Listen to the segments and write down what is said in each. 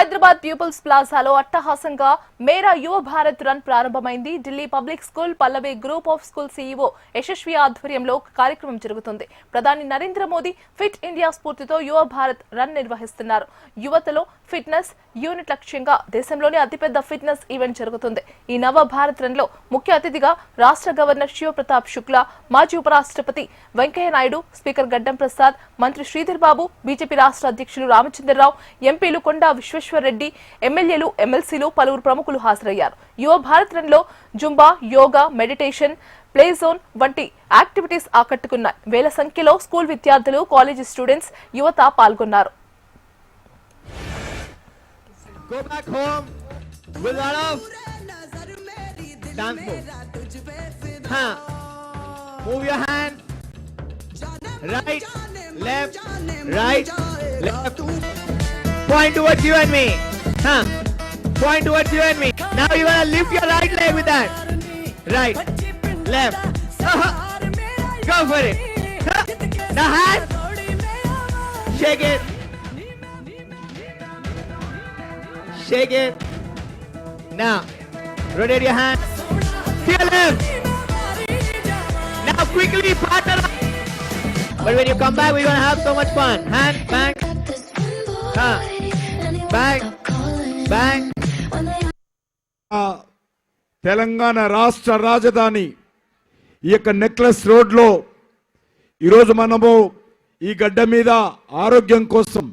Hyderabad peoples ప్లాజాలో అట్టహాసంగా మేరా యువ Bharat run ప్రారంభమైంది. Delhi public school Pallavi group of school CEO Yashasvi ఆధ్వర్యంలో కార్యక్రమం జరుగుతుంది. ప్రధాని నరేంద్ర మోదీ ఫిట్ ఇండియా స్ఫూర్తితో యువ భారత్ రన్ నిర్వహిస్తున్నారు. యువతలో ఫిట్నెస్ యూనిట్ లక్ష్యంగా దేశంలోని అతిపెద్ద ఫిట్నెస్ ఈవెంట్ జరుగుతుంది. ఈ నవ భారత్ రన్ లో ముఖ్య అతిథిగా రాష్ట్ర గవర్నర్ శివ ప్రతాప్ శుక్లా, మాజీ ఉపరాష్ట్రపతి వెంకయ్య నాయుడు, స్పీకర్ గడ్డం ప్రసాద్, మంత్రి శ్రీధర్ బాబు, బీజేపీ రాష్ట్ర అధ్యక్షులు రామచంద్రరావు, ఎంపీలు కొండా విశ్వేశ్వర్ రెడ్డి, ఎమ్మెల్యేలు, ఎమ్మెల్సీలు, పలువురు ప్రముఖులు హాజరయ్యారు. యువ భారత్ రన్ లో Zumba, yoga, meditation, play zone వంటి యాక్టివిటీస్ ఆకట్టుకున్నాయి. వేల సంఖ్యలో స్కూల్ విద్యార్థులు, కాలేజీ స్టూడెంట్స్, యువత పాల్గొన్నారు. Go back home with a lot of dance move. Move your hand. Right, left, right, left. Point towards you and me. Point towards you and me. Now you wanna lift your right leg with that. Right, left. Go for it. Now hand. Shake it. Shake it. Now, rotate your hand. To your left. Now quickly partner up. But when you come back, we're gonna have so much fun. Hand, bang. Bang. Bang. Telangana రాష్ట్ర రాజధాని ఈ యొక్క necklace రోడ్లో ఈరోజు మనము ఈ గడ్డ మీద ఆరోగ్యం కోసం,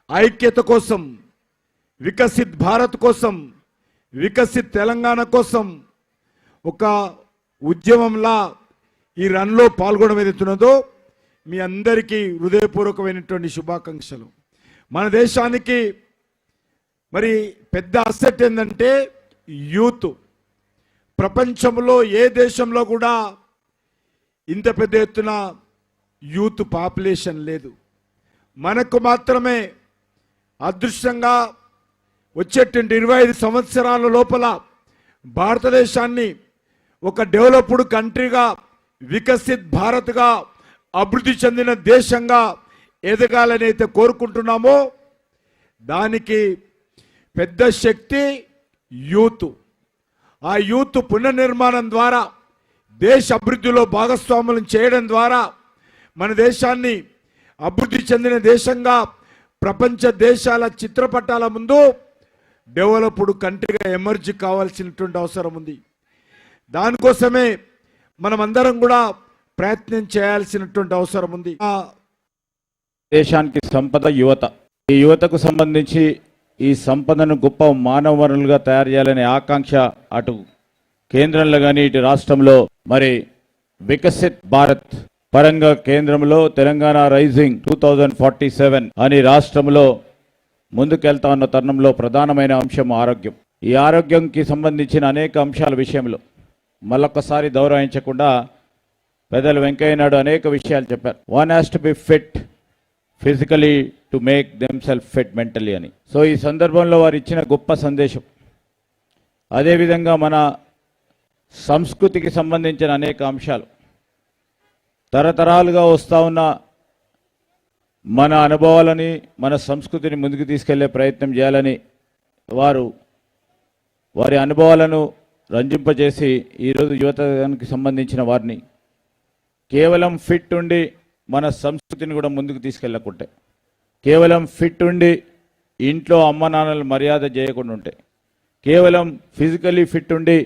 ఐక్యత కోసం, వికసిత్ భారత్ కోసం, వికసిత్ తెలంగాణ కోసం ఒక ఉద్యమంలా ఈ రన్లో పాల్గొనడం ఏదైతున్నదో మీ అందరికీ హృదయపూర్వకమైనటువంటి శుభాకాంక్షలు. మన దేశానికి మరి పెద్ద అసెట్ ఏంటంటే యూత్. ప్రపంచంలో ఏ దేశంలో కూడా ఇంత పెద్ద ఎత్తున యూత్ పాపులేషన్ లేదు. మనకు మాత్రమే అదృష్టంగా వచ్చేటువంటి 25 సంవత్సరాల లోపల భారతదేశాన్ని ఒక డెవలప్డ్ కంట్రీగా, వికసిత్ భారత్గా, అభివృద్ధి చెందిన దేశంగా ఎదగాలని అయితే కోరుకుంటున్నామో దానికి పెద్ద శక్తి యూత్. ఆ యూత్ పునర్నిర్మాణం ద్వారా, దేశ అభివృద్ధిలో భాగస్వాములను చేయడం ద్వారా మన దేశాన్ని అభివృద్ధి చెందిన దేశంగా ప్రపంచ దేశాల చిత్రపటాల ముందు డెవలప్డ్ కంట్రీగా ఎమర్జ్ కావాల్సినటువంటి అవసరం ఉంది. దానికోసమే మనమందరం కూడా ప్రయత్నం చేయాల్సినటువంటి అవసరం ఉంది. దేశానికి సంపద యువత. ఈ యువతకు సంబంధించి ఈ సంపదను గొప్ప మానవ వనరులుగా తయారు చేయాలనే ఆకాంక్ష అటు కేంద్రంలో కానీ ఇటు రాష్ట్రంలో మరి వికసిత్ భారత్ పరంగా కేంద్రంలో తెలంగాణ రైజింగ్ 2047 అని రాష్ట్రంలో ముందుకెళ్తా ఉన్న తరుణంలో ప్రధానమైన అంశం ఆరోగ్యం. ఈ ఆరోగ్యంకి సంబంధించిన అనేక అంశాల విషయంలో మళ్ళొక్కసారి గౌరవించకుండా పెద్దలు వెంకయ్య నాయుడు అనేక విషయాలు చెప్పారు. One has to be fit physically to make themself fit mentally అని. సో ఈ సందర్భంలో వారు ఇచ్చిన గొప్ప సందేశం. అదేవిధంగా మన సంస్కృతికి సంబంధించిన అనేక అంశాలు, తరతరాలుగా వస్తూ ఉన్న మన అనుభవాలని, మన సంస్కృతిని ముందుకు తీసుకెళ్లే ప్రయత్నం చేయాలని వారి అనుభవాలను రంజింపజేసి ఈరోజు యువతకి సంబంధించిన వారిని కేవలం ఫిట్ ఉండి మన సంస్కృతిని కూడా ముందుకు తీసుకెళ్ళకుంటే, కేవలం ఫిట్ ఉండి ఇంట్లో అమ్మ నాన్నలు మర్యాద చేయకుండా ఉంటే, కేవలం ఫిజికలీ ఫిట్ ఉండి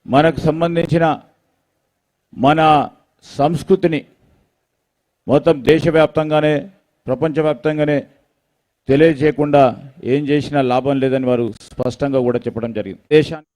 మనకు సంబంధించిన మన సంస్కృతిని మొత్తం దేశవ్యాప్తంగానే ప్రపంచవ్యాప్తంగానే తెలియజేయకుండా ఏం చేసినా లాభం లేదని వారు స్పష్టంగా కూడా చెప్పడం జరిగింది. దేశాన్ని